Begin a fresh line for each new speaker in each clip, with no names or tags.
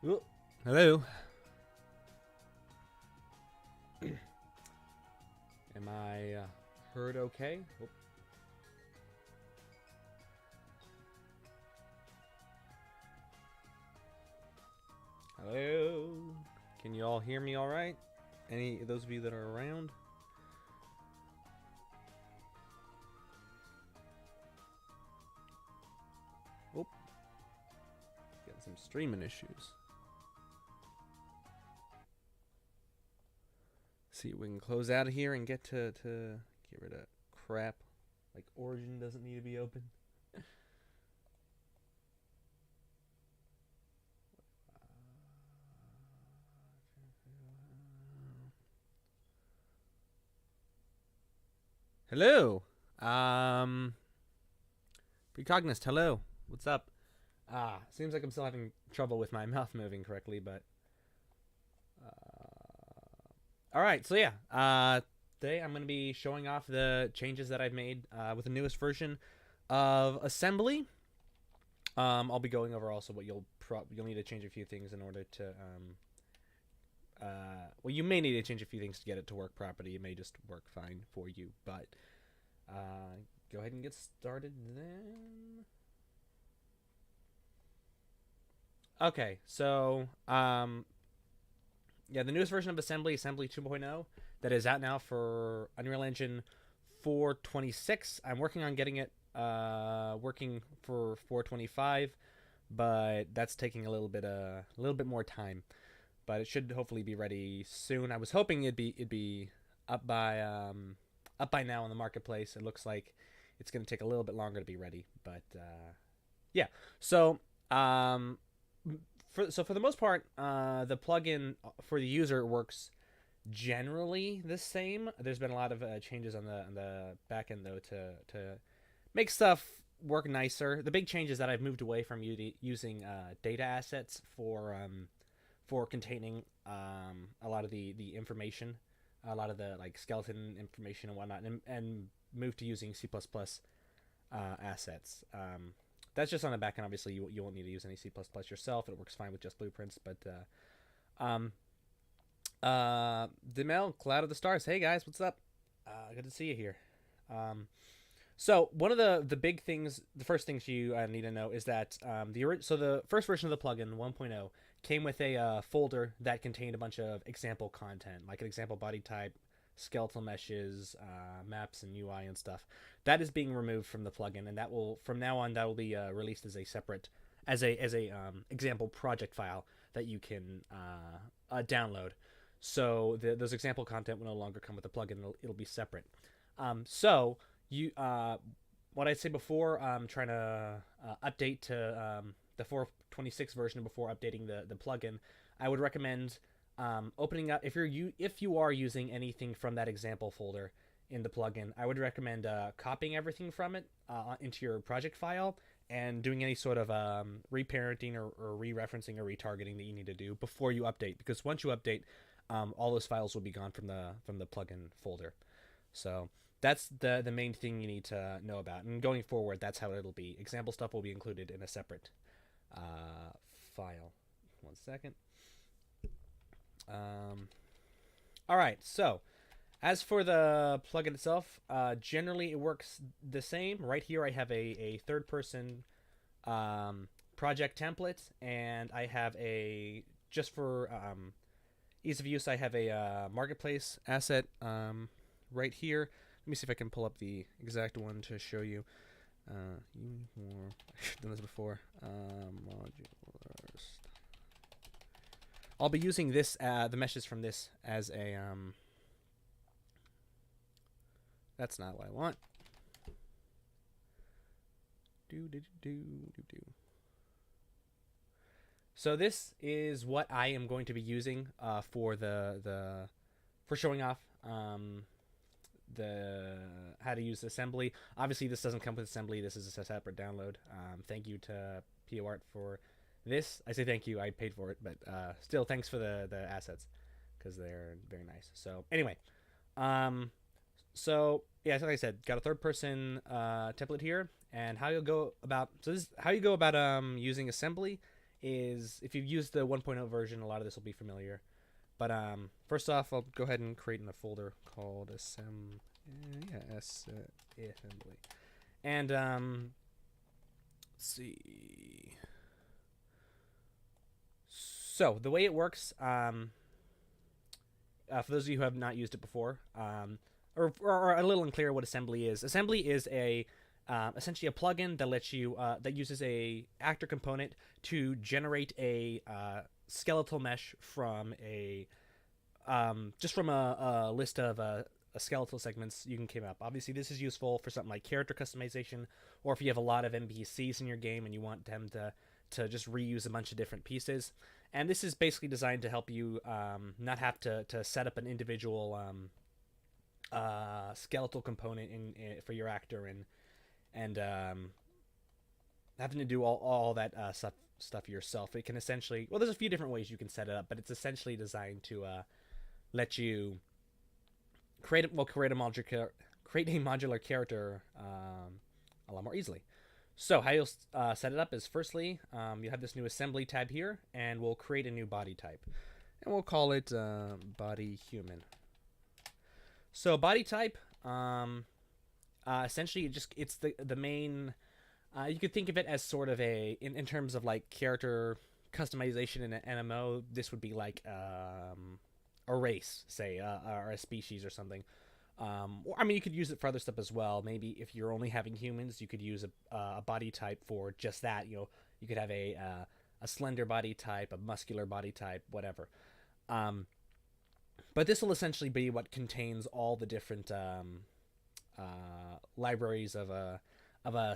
Oh, hello. Am I heard okay? Oh, hello. Can you all hear me all right? Any of those of you that are around? Oh, getting some streaming issues. See if we can close out of here and get to get rid of crap. Like Origin doesn't need to be open. Hello. Um, Precognist, hello. What's up? Seems like I'm still having trouble with my mouth moving correctly, but all right. So yeah, today I'm going to be showing off the changes that I've made with the newest version of Assembly. I'll be going over also what you'll need to change a few things in order to well, you may need to change a few things to get it to work properly. It may just work fine for you, but go ahead and get started then. Okay, so yeah, the newest version of Assembly, Assembly 2.0, that is out now for Unreal Engine 426. I'm working on getting it working for 425, but that's taking a little bit more time. But it should hopefully be ready soon. I was hoping it'd be up by now in the marketplace. It looks like it's going to take a little bit longer to be ready, but yeah. So um, for the most part, the plugin for the user works generally the same. There's been a lot of changes on the back end though to make stuff work nicer. The big change is that I've moved away from using data assets for containing a lot of the information, a lot of the like skeleton information and whatnot, and moved to using C++ assets. That's just on the back end. Obviously, you won't need to use any C++ yourself. It works fine with just blueprints. But um, Demel, Cloud of the Stars. Hey guys, what's up? Good to see you here. Um, so one of the big things, the first things you need to know is that the first version of the plugin 1.0 came with a folder that contained a bunch of example content, like an example body type, skeletal meshes, maps and UI and stuff. That is being removed from the plugin, and that will from now on that will be released as a separate as a example project file that you can download. So those example content will no longer come with the plugin; it'll be separate. So you what I say before, trying to update to the 426 version before updating the plugin, I would recommend opening up if you are using anything from that example folder in the plugin. I would recommend copying everything from it into your project file and doing any sort of reparenting or re-referencing or retargeting that you need to do before you update. Because once you update, all those files will be gone from the plugin folder. So that's the main thing you need to know about. And going forward, that's how it'll be. Example stuff will be included in a separate file. One second. All right. So as for the plugin itself, generally it works the same. Right here, I have a third-person project template, and I have a just for ease of use. I have a marketplace asset right here. Let me see if I can pull up the exact one to show you. I've done this before. Modulars. I'll be using this the meshes from this as a that's not what I want. Do. So this is what I am going to be using for for showing off the how to use assembly. Obviously, this doesn't come with assembly. This is a separate download. Thank you to POArt for this. I say thank you. I paid for it, but still, thanks for the assets because they're very nice. So anyway, so yeah, like I said, got a third person template here, and how you'll go about. So this is how you go about using assembly is, if you've used the 1.0 version, a lot of this will be familiar. But first off, I'll go ahead and create in a folder called assembly. And let's see. So the way it works, for those of you who have not used it before, or a little unclear what assembly is. Assembly is a essentially a plugin that lets you that uses a actor component to generate a skeletal mesh from a just from a list of skeletal segments you can came up. Obviously, this is useful for something like character customization, or if you have a lot of NPCs in your game and you want them to just reuse a bunch of different pieces. And this is basically designed to help you not have to set up an individual skeletal component in for your actor and having to do all that stuff yourself. It can essentially, well, there's a few different ways you can set it up, but it's essentially designed to let you create a modular character a lot more easily. So how you'll set it up is, firstly, you have this new assembly tab here, and we'll create a new body type, and we'll call it body human. So body type, essentially, it's the main. You could think of it as sort of in terms of like character customization in an MMO. This would be like a race, say, or a species or something. Or, I mean, you could use it for other stuff as well. Maybe if you're only having humans, you could use a body type for just that. You know, you could have a slender body type, a muscular body type, whatever. But this will essentially be what contains all the different libraries of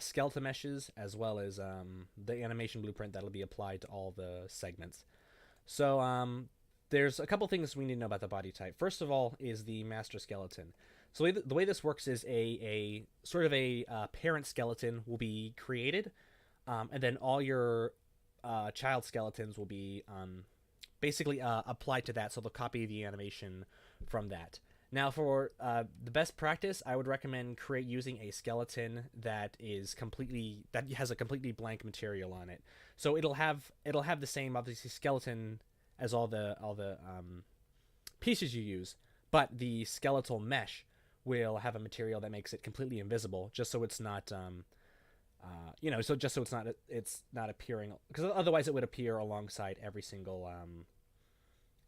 skeleton meshes, as well as the animation blueprint that'll be applied to all the segments. So there's a couple things we need to know about the body type. First of all is the master skeleton. So the way this works is a sort of a parent skeleton will be created, and then all your child skeletons will be basically applied to that, so they'll copy the animation from that. Now, for the best practice, I would recommend using a skeleton that has a completely blank material on it. So it'll have the same, obviously, skeleton as all the pieces you use, but the skeletal mesh will have a material that makes it completely invisible, just so it's not it's not appearing, because otherwise it would appear alongside every single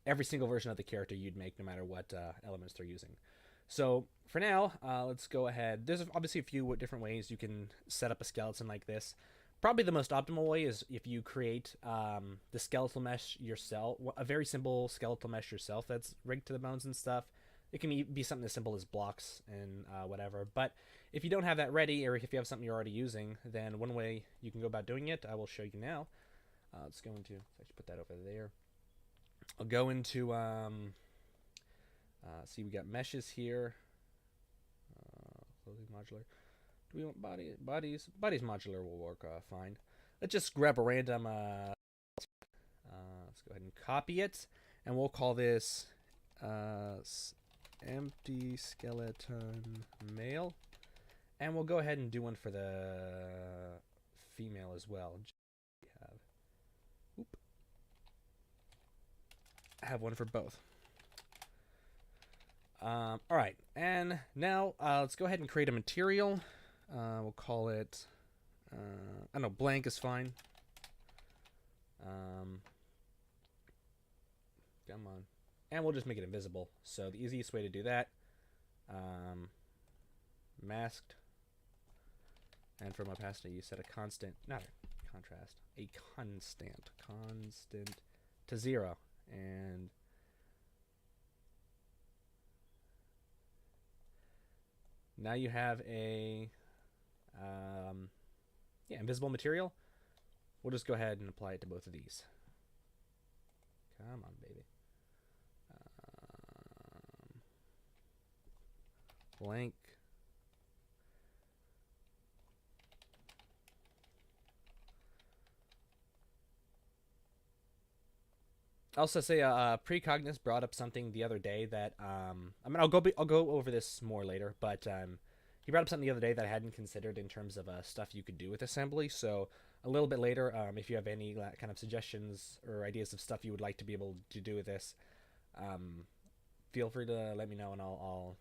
version of the character you'd make, no matter what elements they're using. So for now, let's go ahead. There's obviously a few different ways you can set up a skeleton like this. Probably the most optimal way is if you create the skeletal mesh yourself, a very simple skeletal mesh yourself that's rigged to the bones and stuff. It can be something as simple as blocks and whatever. But if you don't have that ready, or if you have something you're already using, then one way you can go about doing it, I will show you now. Let's go into, I should put that over there. I'll go into, see, we got meshes here. Clothing modular. Do we want bodies? Bodies modular will work fine. Let's just grab a random, let's go ahead and copy it, and we'll call this empty skeleton male. And we'll go ahead and do one for the female as well. I have one for both. All right, and now let's go ahead and create a material. We'll call it, I don't know, blank is fine. Come on. And we'll just make it invisible. So the easiest way to do that, masked. And from opacity, you set a constant, not a contrast, a constant to 0. And now you have a invisible material. We'll just go ahead and apply it to both of these. Come on, baby. Blank. I'll also say Precogniz brought up something the other day that I mean, I'll go over this more later, but he brought up something the other day that I hadn't considered in terms of stuff you could do with assembly. So a little bit later, if you have any kind of suggestions or ideas of stuff you would like to be able to do with this, um, feel free to let me know, and I'll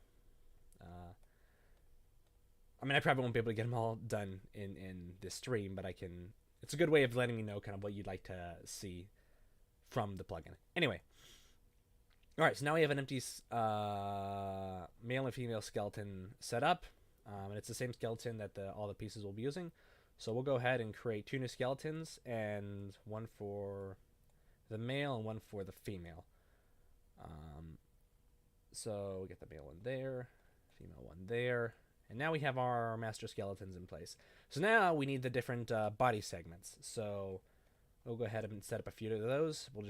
I mean, I probably won't be able to get them all done in this stream, but I can. It's a good way of letting me know kind of what you'd like to see from the plugin. Anyway, all right. So now we have an empty male and female skeleton set up, and it's the same skeleton that all the pieces will be using. So we'll go ahead and create 2 new skeletons, and one for the male and one for the female. So we get the male one there, female one there. And now we have our master skeletons in place. So now we need the different body segments. So we'll go ahead and set up a few of those. We'll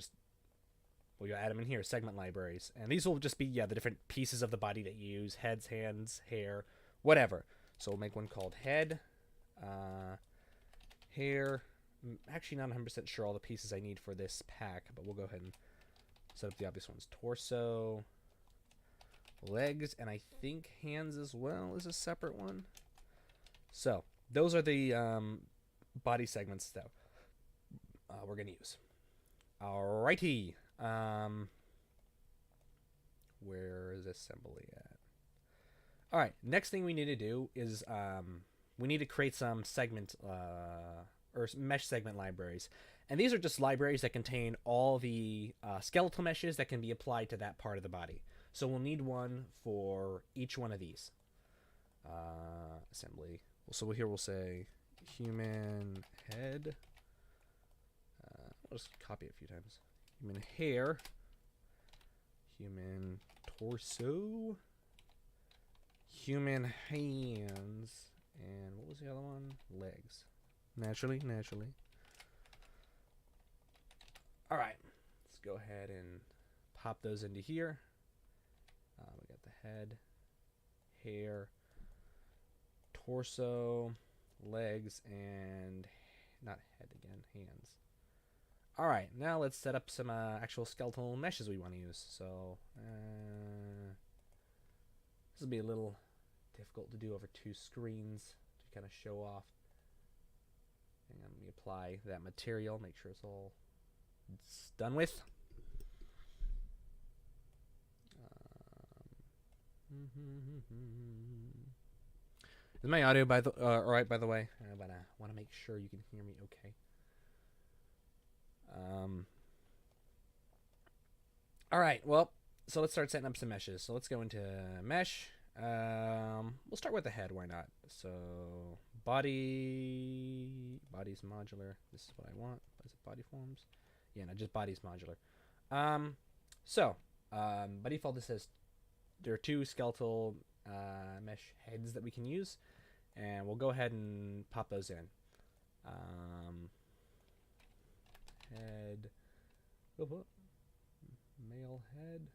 add them in here, segment libraries. And these will just be, the different pieces of the body that you use, heads, hands, hair, whatever. So we'll make one called head, hair. I'm actually not 100% sure all the pieces I need for this pack, but we'll go ahead and set up the obvious ones. Torso, legs, and I think hands as well is a separate one. So those are the body segments that we're going to use. Alrighty. Where is assembly at? All right. Next thing we need to do is we need to create some segment or mesh segment libraries. And these are just libraries that contain all the skeletal meshes that can be applied to that part of the body. So we'll need one for each one of these. Assembly. So here we'll say human head. I'll just copy it a few times. Human hair. Human torso. Human hands. And what was the other one? Legs. Naturally. Alright. Let's go ahead and pop those into here. We got the head, hair, torso, legs, and not head again, hands. All right, now let's set up some actual skeletal meshes we want to use. So this will be a little difficult to do over 2 screens to kind of show off. Hang on, let me apply that material, make sure it's all done with. Is my audio all right? By the way, but I want to make sure you can hear me okay. All right. Well, so let's start setting up some meshes. So let's go into mesh. We'll start with the head. Why not? So body's modular. This is what I want. Is it body forms? Yeah, no, just body's modular. By default, this says there are 2 skeletal mesh heads that we can use, and we'll go ahead and pop those in. Head, male head,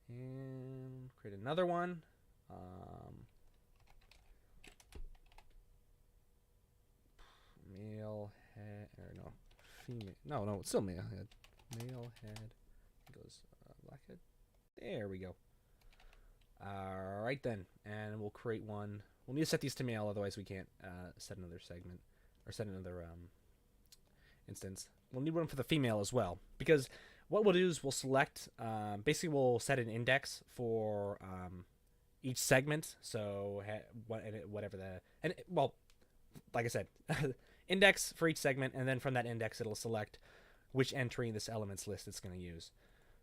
and create another one. Male head, or no, female. No, it's still male head. Male head goes black head. There we go. Alright then, and we'll create one. We'll need to set these to male, otherwise we can't set another segment, or set another instance. We'll need one for the female as well, because what we'll do is we'll select, basically we'll set an index for each segment, so whatever well, like I said, index for each segment, and then from that index it'll select which entry in this elements list it's going to use.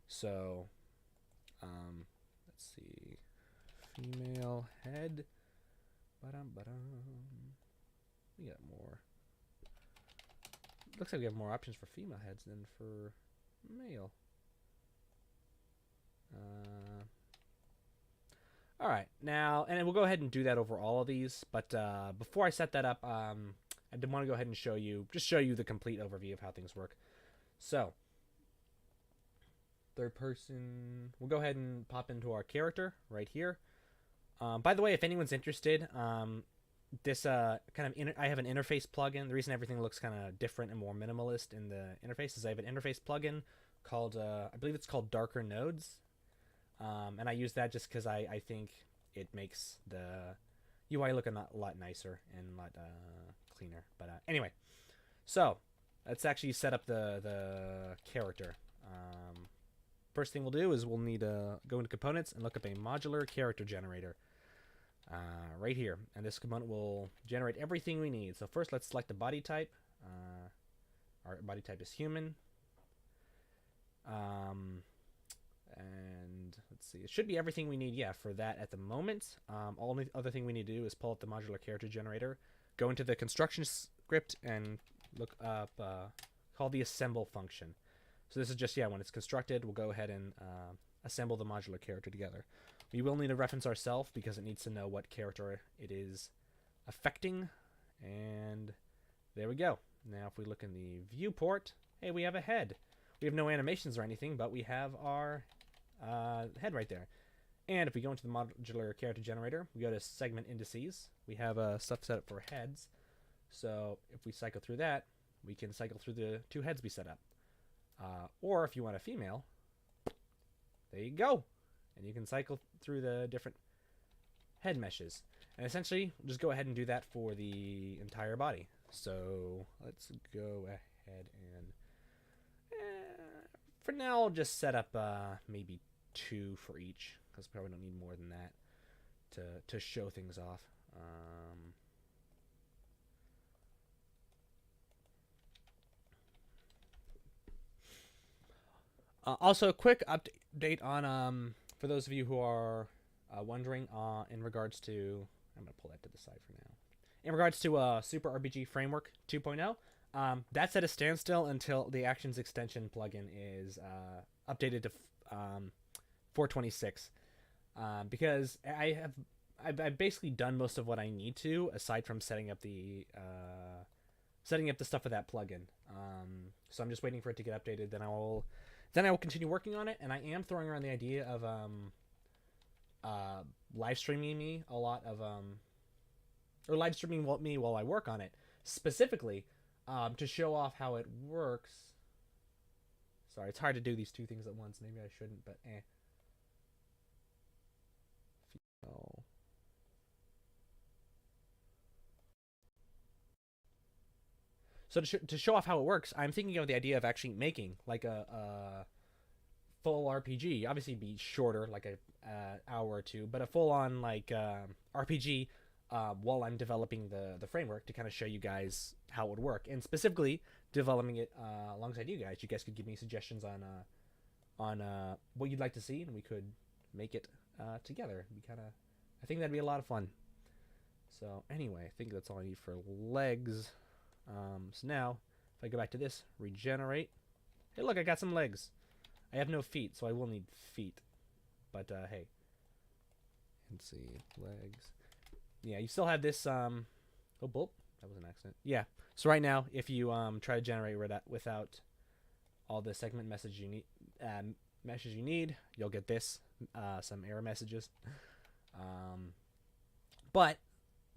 So let's see, female head. We got more. Looks like we have more options for female heads than for male. All right, now, and we'll go ahead and do that over all of these. But before I set that up, I did want to go ahead and show you the complete overview of how things work. So, third person, we'll go ahead and pop into our character right here. By the way, if anyone's interested, this I have an interface plugin. The reason everything looks kind of different and more minimalist in the interface is I have an interface plugin called, I believe it's called Darker Nodes. And I use that just because I think it makes the UI look a lot nicer and a lot cleaner. But anyway, so let's actually set up the character. First thing we'll do is we'll need to go into components and look up a modular character generator right here. And this component will generate everything we need. So first let's select the body type. Our body type is human. And let's see, it should be everything we need, yeah, for that at the moment. Only other thing we need to do is pull up the modular character generator, go into the construction script, and look up call the assemble function. So this is just, yeah, when it's constructed, we'll go ahead and assemble the modular character together. We will need to reference ourselves because it needs to know what character it is affecting. And there we go. Now if we look in the viewport, hey, we have a head. We have no animations or anything, but we have our head right there. And if we go into the modular character generator, we go to segment indices. We have stuff set up for heads. So if we cycle through that, we can cycle through the 2 heads we set up. Or if you want a female, there you go. And you can cycle through the different head meshes. And essentially, we'll just go ahead and do that for the entire body. So let's go ahead and for now, I'll just set up maybe 2 for each, because probably don't need more than that to show things off. Also, a quick update on for those of you who are wondering in regards to, I'm gonna pull that to the side for now. In regards to Super RPG Framework 2.0. That's at a standstill until the Actions Extension plugin is updated to 4.26, because I've basically done most of what I need to, aside from setting up the stuff for that plugin. So I'm just waiting for it to get updated. Then I will continue working on it, and I am throwing around the idea of live streaming me a lot of or live streaming me while I work on it, specifically. To show off how it works. Sorry, it's hard to do these 2 things at once. Maybe I shouldn't, but female. So to show off how it works, I'm thinking of the idea of actually making like a full RPG. Obviously, be shorter, like a hour or 2, but a full-on like RPG. While I'm developing the framework to kind of show you guys how it would work, and specifically developing it alongside you guys. You guys could give me suggestions on what you'd like to see, and we could make it together. I think that'd be a lot of fun. So anyway, I think that's all I need for legs. So now, if I go back to this, regenerate. Hey, look, I got some legs. I have no feet, so I will need feet. But hey, let's see, legs. Yeah, you still have this, oh, boop, that was an accident. Yeah, so right now, if you try to generate without all the segment meshes you need, you'll get this, some error messages. But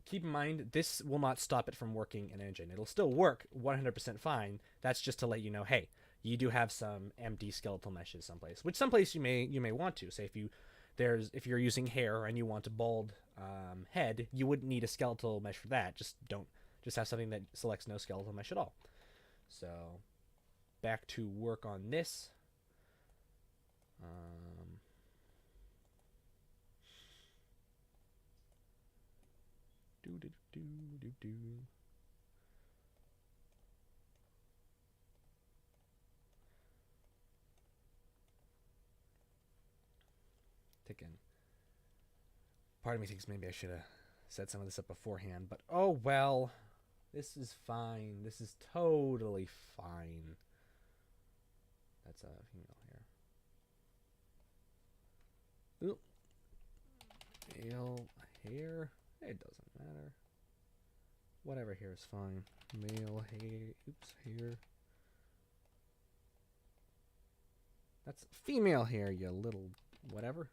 keep in mind, this will not stop it from working in Engine. It'll still work 100% fine. That's just to let you know, hey, you do have some empty skeletal meshes someplace, which someplace you may want to. Say if you're using hair and you want a bald head, you wouldn't need a skeletal mesh for that. Just have something that selects no skeletal mesh at all. So back to work on this. Again, part of me thinks maybe I should have set some of this up beforehand, but oh well. This is fine. This is totally fine. That's a female hair. Ooh. Male hair. It doesn't matter. Whatever hair is fine. Male hair. Oops, hair. That's female hair, you little whatever.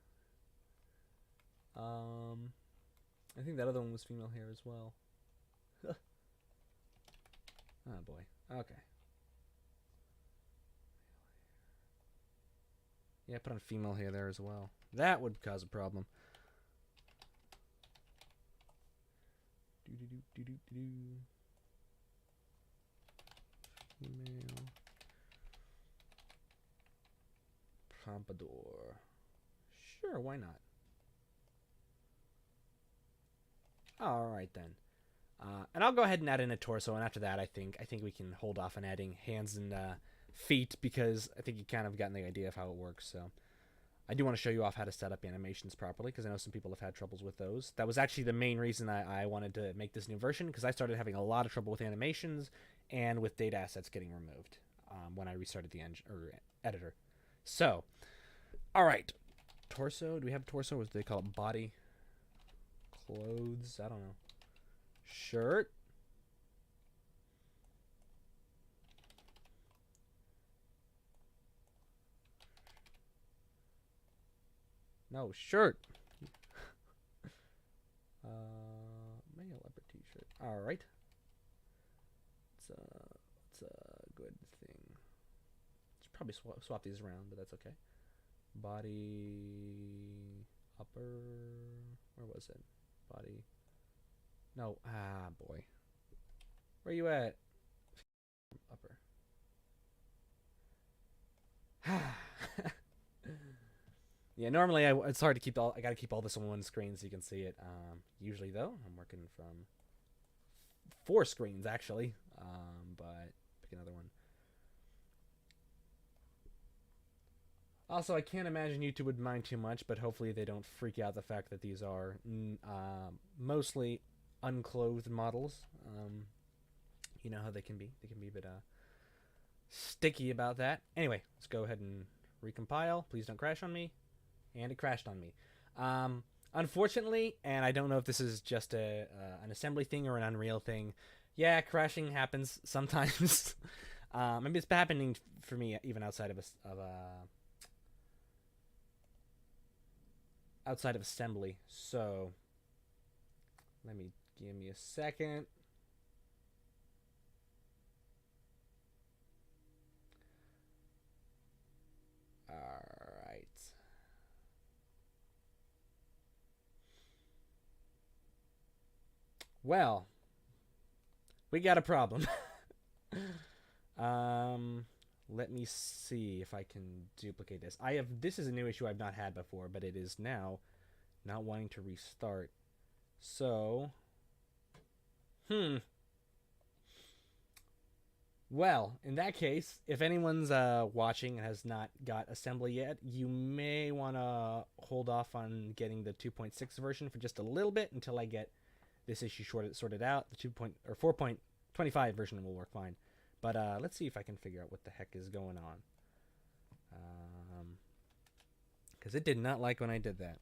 I think that other one was female hair as well. Oh boy. Okay. Yeah, put on female hair there as well. That would cause a problem. Female pompadour. Sure, why not? All right then. And I'll go ahead and add in a torso, and after that, I think we can hold off on adding hands and feet because I think you kind of gotten the idea of how it works. So I do want to show you off how to set up animations properly because I know some people have had troubles with those. That was actually the main reason I wanted to make this new version because I started having a lot of trouble with animations and with data assets getting removed when I restarted the engine or editor. So, all right, torso. Do we have a torso? What do they call it? Body, clothes. I don't know. Shirt. No, shirt. Male leopard t-shirt. All right. It's a good thing. Should probably swap these around, but that's okay. Body upper. Where was it? Body. No. Ah, boy. Where you at? Upper. Yeah, normally it's hard to keep all. I gotta keep all this on one screen so you can see it. Usually though, I'm working from 4 screens actually. But pick another one. Also, I can't imagine YouTube would mind too much, but hopefully they don't freak out the fact that these are mostly unclothed models. You know how they can be. They can be a bit sticky about that. Anyway, let's go ahead and recompile. Please don't crash on me. And it crashed on me. Unfortunately, and I don't know if this is just an assembly thing or an Unreal thing. Yeah, crashing happens sometimes. Maybe it's happening for me even outside of outside of assembly. So give me a second. All right. Well, we got a problem. Let me see if I can duplicate this. This is a new issue I've not had before, but it is now not wanting to restart. So, well, in that case, if anyone's watching and has not got assembly yet, you may want to hold off on getting the 2.6 version for just a little bit until I get this issue sorted out. The 4.25 version will work fine. But let's see if I can figure out what the heck is going on. Because it did not like when I did that.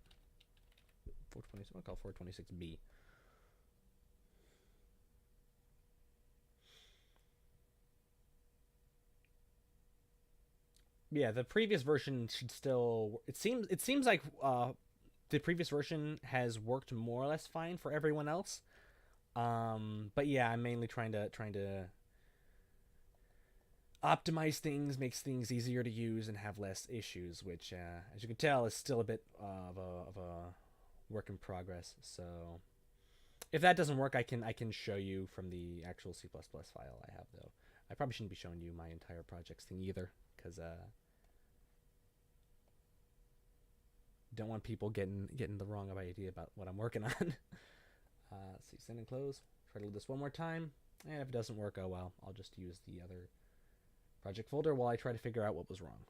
426. I'll call 426B. Yeah, the previous version should still. It seems like the previous version has worked more or less fine for everyone else. But yeah, I'm mainly trying to optimize things, makes things easier to use, and have less issues. Which, as you can tell, is still a bit of a work in progress. So if that doesn't work, I can show you from the actual C++ file I have though. I probably shouldn't be showing you my entire projects thing either, because don't want people getting the wrong idea about what I'm working on. Let's see, send and close. Try to do this one more time, and if it doesn't work, oh well. I'll just use the other project folder while I try to figure out what was wrong.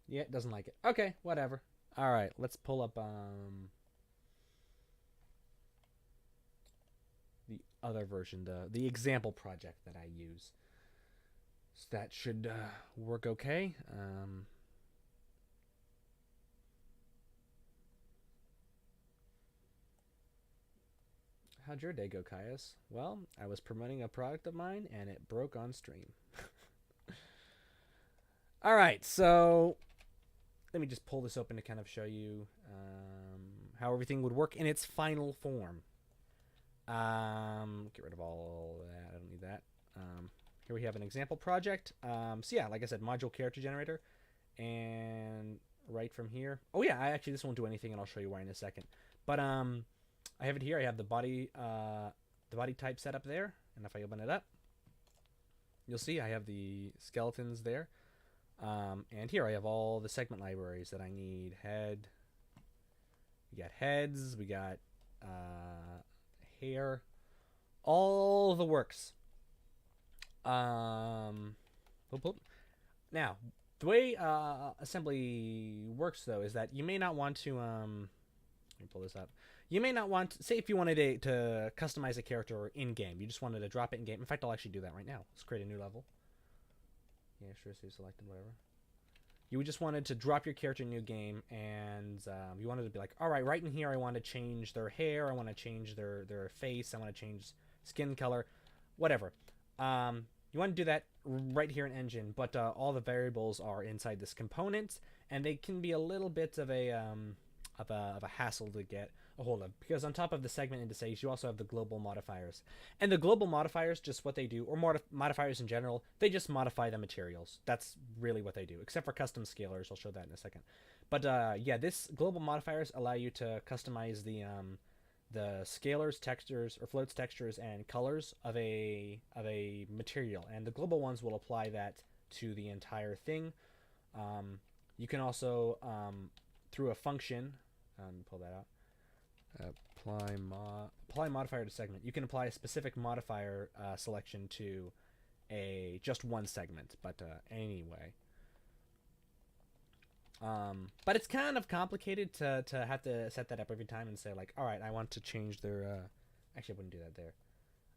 Yeah, it doesn't like it. Okay, whatever. All right, let's pull up the other version, the example project that I use. So that should work okay. How'd your day go, Caius? Well, I was promoting a product of mine and it broke on stream. All right, so let me just pull this open to kind of show you how everything would work in its final form. Get rid of all that. I don't need that. Here we have an example project. So yeah, like I said, module character generator, and right from here. Oh yeah, I actually this won't do anything, and I'll show you why in a second. But I have it here. I have the body type set up there, and if I open it up, you'll see I have the skeletons there. And here I have all the segment libraries that I need. Head. We got heads. We got hair. All the works. Whoop, whoop. Now, the way assembly works, though, is that you may not want to. Let me pull this up. You may not want to, say if you wanted to customize a character in game. You just wanted to drop it in game. In fact, I'll actually do that right now. Let's create a new level. Yeah, sure. So selected, whatever. You just wanted to drop your character in a new game, and you wanted to be like, all right, right in here, I want to change their hair. I want to change their face. I want to change skin color, whatever. You want to do that right here in Engine, but all the variables are inside this component, and they can be a little bit of a hassle to get a hold of, because on top of the segment indices, you also have the global modifiers, and the global modifiers, just what they do, or modifiers in general, they just modify the materials. That's really what they do, except for custom scalars. I'll show that in a second. But yeah, this global modifiers allow you to customize the scalars, textures, or floats, textures, and colors of a material, and the global ones will apply that to the entire thing. You can also through a function, pull that out. Apply modifier to segment. You can apply a specific modifier selection to just one segment, but anyway. But it's kind of complicated to have to set that up every time and say like, all right, I want to change their. Actually, I wouldn't do that there.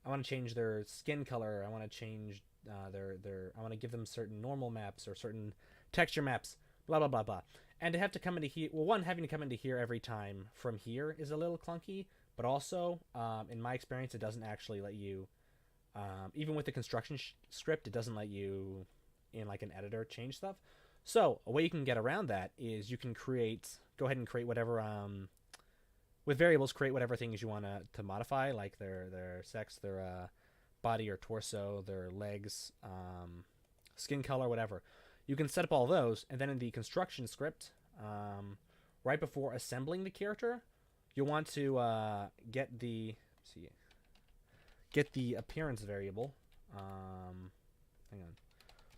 I want to change their skin color. I want to change their. I want to give them certain normal maps or certain texture maps. Blah blah blah blah. And to have to come into here, well, one, having to come into here every time from here is a little clunky, but also, in my experience, it doesn't actually let you, even with the construction script, it doesn't let you, in like an editor, change stuff. So, a way you can get around that is you can go ahead and create whatever, with variables, create whatever things you want to modify, like their sex, their body or torso, their legs, skin color, whatever. You can set up all those, and then in the construction script, right before assembling the character, you'll want to get the appearance variable. Hang on.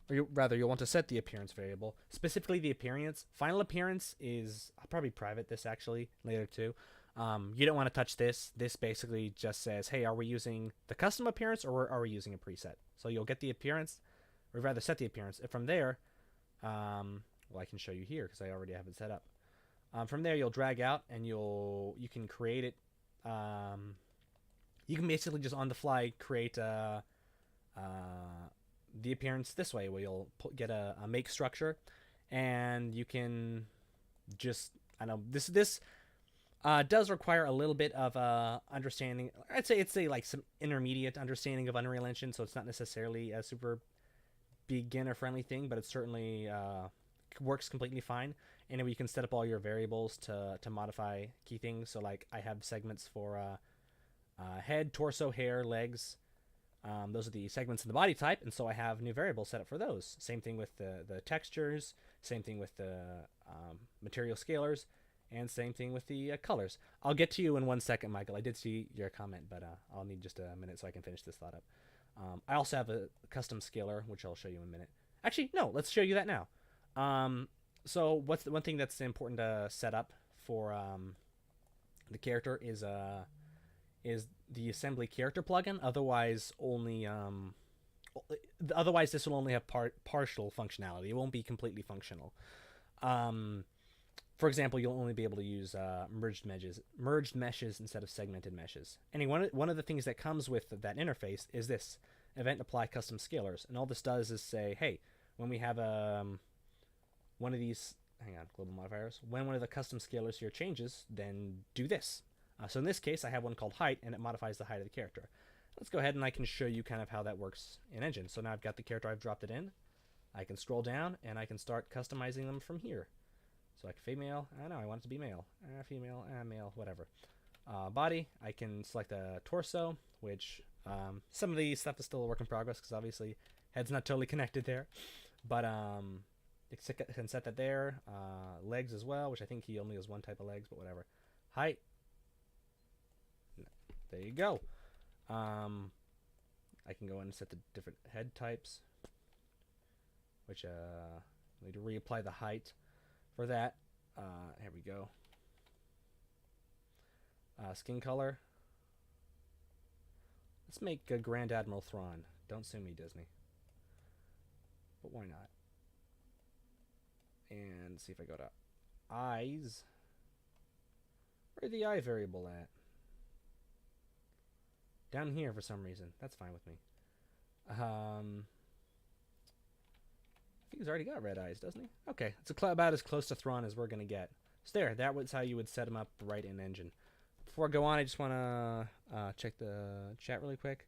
Or you'll want to set the appearance variable, specifically the appearance. Final appearance is, I'll probably private this actually later too. You don't want to touch this. This basically just says, hey, are we using the custom appearance or are we using a preset? So you'll get the appearance, or rather set the appearance. And from there, well, I can show you here because I already have it set up. From there, you'll drag out and you can create it. You can basically just on the fly create the appearance this way, where you'll get a make structure, and you can just, I know this does require a little bit of understanding. I'd say it's like some intermediate understanding of Unreal Engine, so it's not necessarily a super beginner friendly thing, but it certainly works completely fine. And you can set up all your variables to modify key things. So like I have segments for head, torso, hair, legs. Those are the segments in the body type, and so I have new variables set up for those. Same thing with the textures, same thing with the material scalars, and same thing with the colors. I'll get to you in 1 second, Michael. I did see your comment, but I'll need just a minute so I can finish this thought up. I also have a custom scalar, which I'll show you in a minute. Actually, no, let's show you that now. So what's the one thing that's important to set up for the character is the assembly character plugin. Otherwise, this will only have partial functionality. It won't be completely functional. For example, you'll only be able to use merged meshes instead of segmented meshes. And one of the things that comes with that interface is this event apply custom scalars. And all this does is say, hey, when we have one of these, global modifiers, when one of the custom scalars here changes, then do this. So in this case, I have one called height, and it modifies the height of the character. Let's go ahead and I can show you kind of how that works in Engine. So now I've got the character, I've dropped it in. I can scroll down, and I can start customizing them from here. So like female, I know I want it to be male, female, male, whatever. Body, I can select a torso, which some of the stuff is still a work in progress because obviously head's not totally connected there. But can set that there. Legs as well, which I think he only has one type of legs, but whatever. Height. There you go. I can go in and set the different head types, which I need to reapply the height for that. Here we go. Skin color. Let's make a Grand Admiral Thrawn. Don't sue me, Disney. But why not? And see if I go to eyes. Where's the eye variable at? Down here for some reason. That's fine with me. I think he's already got red eyes, doesn't he? Okay, it's about as close to Thrawn as we're going to get. So there, that was how you would set him up right in Engine. Before I go on, I just want to check the chat really quick.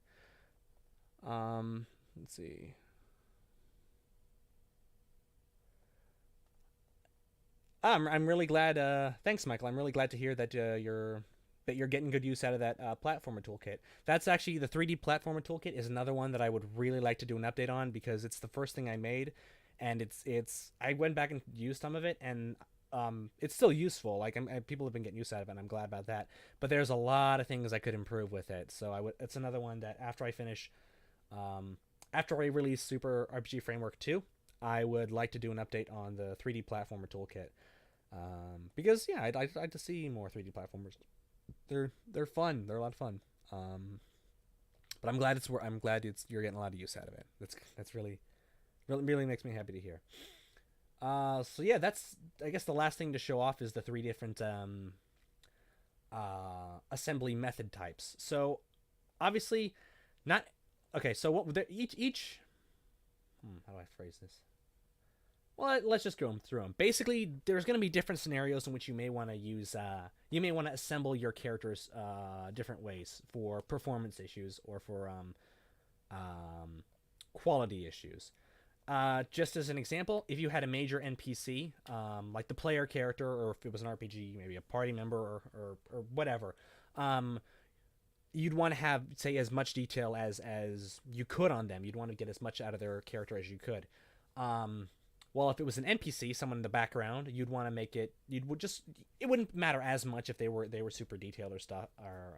Let's see. I'm really glad. Thanks, Michael. I'm really glad to hear that you're getting good use out of that platformer toolkit. That's actually the 3D platformer toolkit is another one that I would really like to do an update on because it's the first thing I made, and it's I went back and used some of it, and it's still useful. Like people have been getting use out of it, and I'm glad about that. But there's a lot of things I could improve with it. So it's another one that after I finish, after I release Super RPG Framework 2, I would like to do an update on the 3D platformer toolkit. Because yeah, I'd like to see more 3D platformers. They're fun. They're a lot of fun. But I'm glad you're getting a lot of use out of it. That's really makes me happy to hear. So yeah, that's I guess the last thing to show off is the 3 different assembly method types. So obviously, not okay. So what each how do I phrase this? Well, let's just go through them. Basically, there's going to be different scenarios in which you may want to use, you may want to assemble your characters different ways for performance issues or for quality issues. Just as an example, if you had a major NPC, like the player character, or if it was an RPG, maybe a party member or whatever, you'd want to have, say, as much detail as you could on them. You'd want to get as much out of their character as you could. Well, if it was an NPC, someone in the background, you'd want to make it. It wouldn't matter as much if they were super detailed or stuff or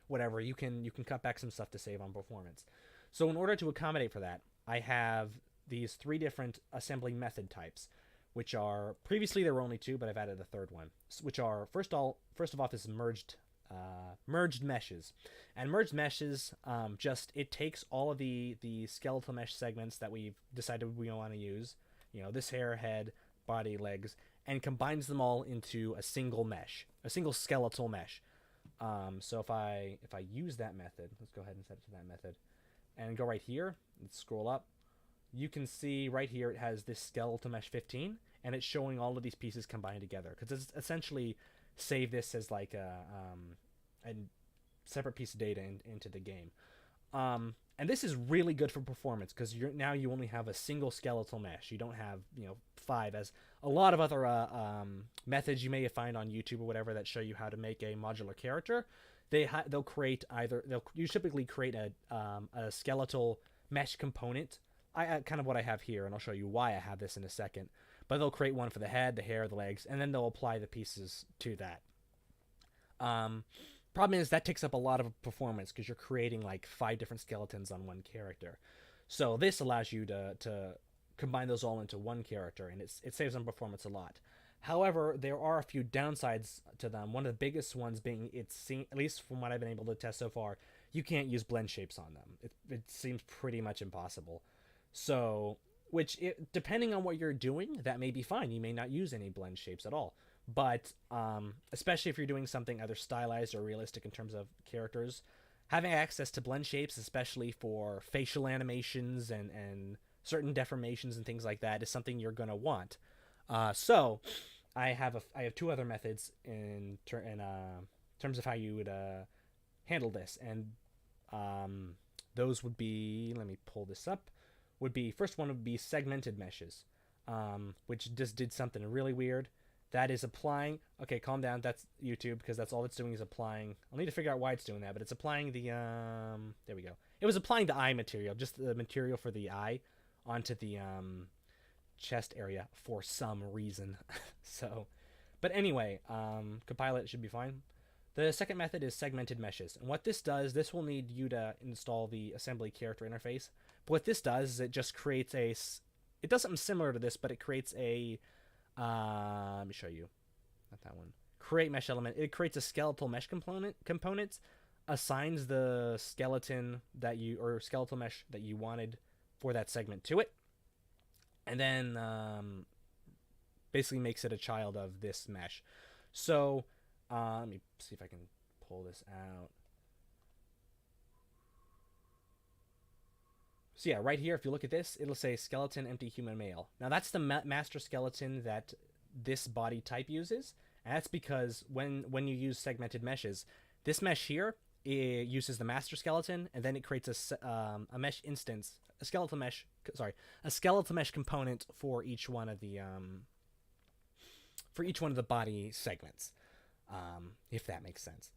whatever. You can cut back some stuff to save on performance. So in order to accommodate for that, I have these 3 different assembly method types, which are previously there were only 2, but I've added a third one, which are first of all is merged meshes. And merged meshes it takes all of the skeletal mesh segments that we've decided we want to use. This hair, head, body, legs, and combines them all into a single mesh, a single skeletal mesh. So if I use that method, let's go ahead and set it to that method, and go right here and scroll up, you can see right here it has this skeletal mesh 15, and it's showing all of these pieces combined together because it's essentially save this as like a separate piece of data into the game. And this is really good for performance because now you only have a single skeletal mesh. You don't have 5 as a lot of other methods you may find on YouTube or whatever that show you how to make a modular character. They'll typically create a skeletal mesh component. I kind of what I have here, and I'll show you why I have this in a second. But they'll create one for the head, the hair, the legs, and then they'll apply the pieces to that. Problem is that takes up a lot of performance because you're creating like 5 different skeletons on one character. So this allows you to combine those all into one character, and it saves on performance a lot. However, there are a few downsides to them. One of the biggest ones being at least from what I've been able to test so far, you can't use blend shapes on them. It seems pretty much impossible. So, depending on what you're doing, that may be fine. You may not use any blend shapes at all. But especially if you're doing something either stylized or realistic in terms of characters, having access to blend shapes, especially for facial animations and certain deformations and things like that, is something you're going to want. So I have 2 other methods in terms of how you would handle this, and those would be, let me pull this up, first one would be segmented meshes, which just did something really weird. That is applying, okay, calm down, that's YouTube, because that's all it's doing is applying, I'll need to figure out why it's doing that, but it's applying the, there we go. It was applying the eye material, just the material for the eye, onto the chest area for some reason. So, but anyway, compile it should be fine. The second method is segmented meshes. And what this does, this will need you to install the assembly character interface. But what this does is it just creates it does something similar to this, but it creates a, let me show you, not that one. Create mesh element. It creates a skeletal mesh component, assigns the skeleton or skeletal mesh that you wanted for that segment to it, and then basically makes it a child of this mesh. So let me see if I can pull this out. So yeah, right here, if you look at this, it'll say skeleton empty human male. Now that's the master skeleton that this body type uses, and that's because when you use segmented meshes, this mesh here, it uses the master skeleton, and then it creates a mesh instance, a skeletal mesh component for each one of the body segments, if that makes sense.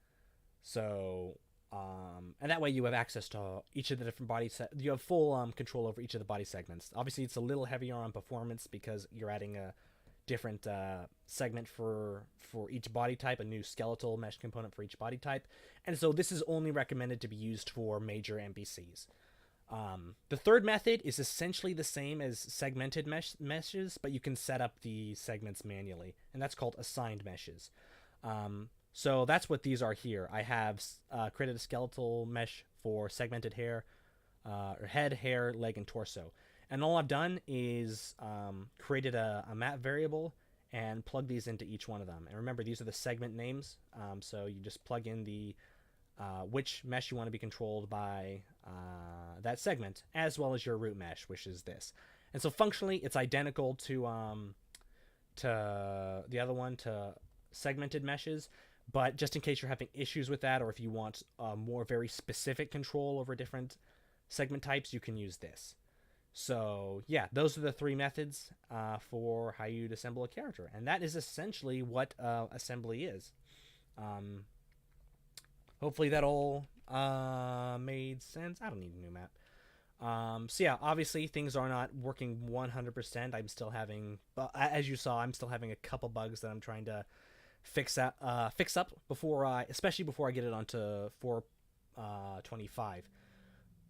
So, and that way you have access to each of the different you have full control over each of the body segments. Obviously, it's a little heavier on performance because you're adding a different segment for each body type, a new skeletal mesh component for each body type, and so this is only recommended to be used for major NPCs. The third method is essentially the same as segmented meshes, but you can set up the segments manually, and that's called assigned meshes. So that's what these are here. I have created a skeletal mesh for segmented hair, or head, hair, leg, and torso. And all I've done is created a map variable and plug these into each one of them. And remember, these are the segment names. So you just plug in the which mesh you want to be controlled by that segment, as well as your root mesh, which is this. And so functionally, it's identical to the other one, to segmented meshes. But just in case you're having issues with that, or if you want more very specific control over different segment types, you can use this. So yeah, those are the three methods for how you'd assemble a character, and that is essentially what assembly is. Hopefully that all made sense. I don't need a new map. So yeah, obviously things are not working 100%. I'm still having, as you saw, I'm still having a couple bugs that I'm trying to fix up before especially before I get it onto 4.25.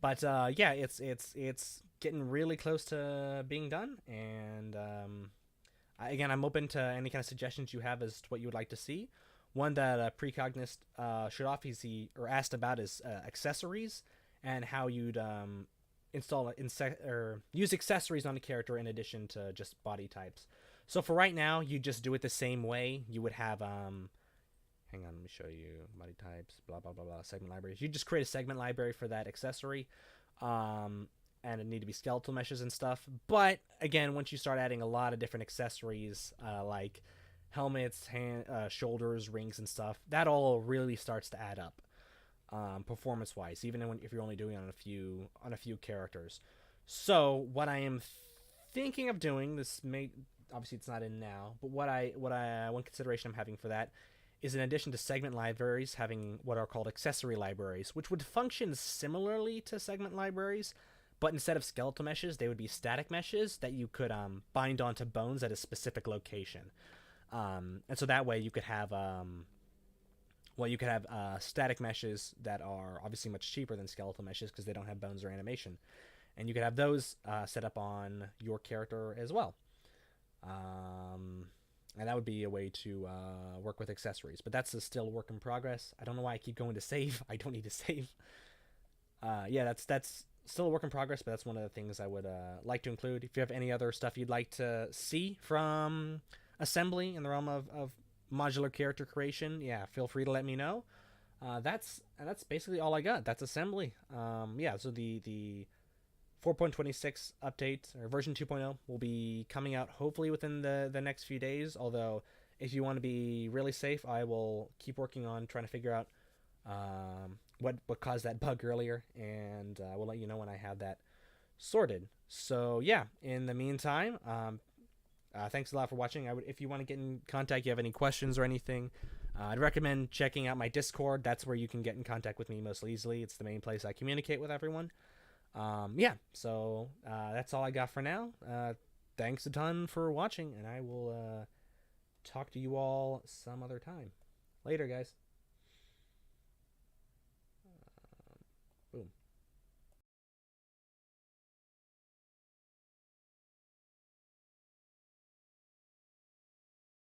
But yeah, it's getting really close to being done, and again, I'm open to any kind of suggestions you have as to what you would like to see. One that Precognist showed off or asked about is accessories, and how you'd install or use accessories on a character in addition to just body types. So for right now, you just do it the same way. You would have, hang on, let me show you body types, blah, blah, blah, blah, segment libraries. You just create a segment library for that accessory, and it need to be skeletal meshes and stuff. But again, once you start adding a lot of different accessories, like helmets, shoulders, rings, and stuff, that all really starts to add up, performance-wise, even if you're only doing it on a few characters. So what I am thinking of doing, obviously it's not in now, but one consideration I'm having for that is, in addition to segment libraries, having what are called accessory libraries, which would function similarly to segment libraries, but instead of skeletal meshes, they would be static meshes that you could bind onto bones at a specific location. And so that way you could have static meshes that are obviously much cheaper than skeletal meshes because they don't have bones or animation, and you could have those set up on your character as well. And that would be a way to work with accessories, but that's still a work in progress. I don't know why I keep going to save. I don't need to save. Yeah, that's still a work in progress, but that's one of the things I would like to include. If you have any other stuff you'd like to see from assembly in the realm of modular character creation, yeah, feel free to let me know. That's basically all I got. That's assembly. Yeah, so the 4.26 update, or version 2.0, will be coming out hopefully within the next few days. Although, if you want to be really safe, I will keep working on trying to figure out what caused that bug earlier, and we'll let you know when I have that sorted. So yeah, in the meantime, thanks a lot for watching. If you want to get in contact, you have any questions or anything, I'd recommend checking out my Discord. That's where you can get in contact with me most easily. It's the main place I communicate with everyone. Yeah, so that's all I got for now. thanks a ton for watching, and I will talk to you all some other time. Later, guys. Boom.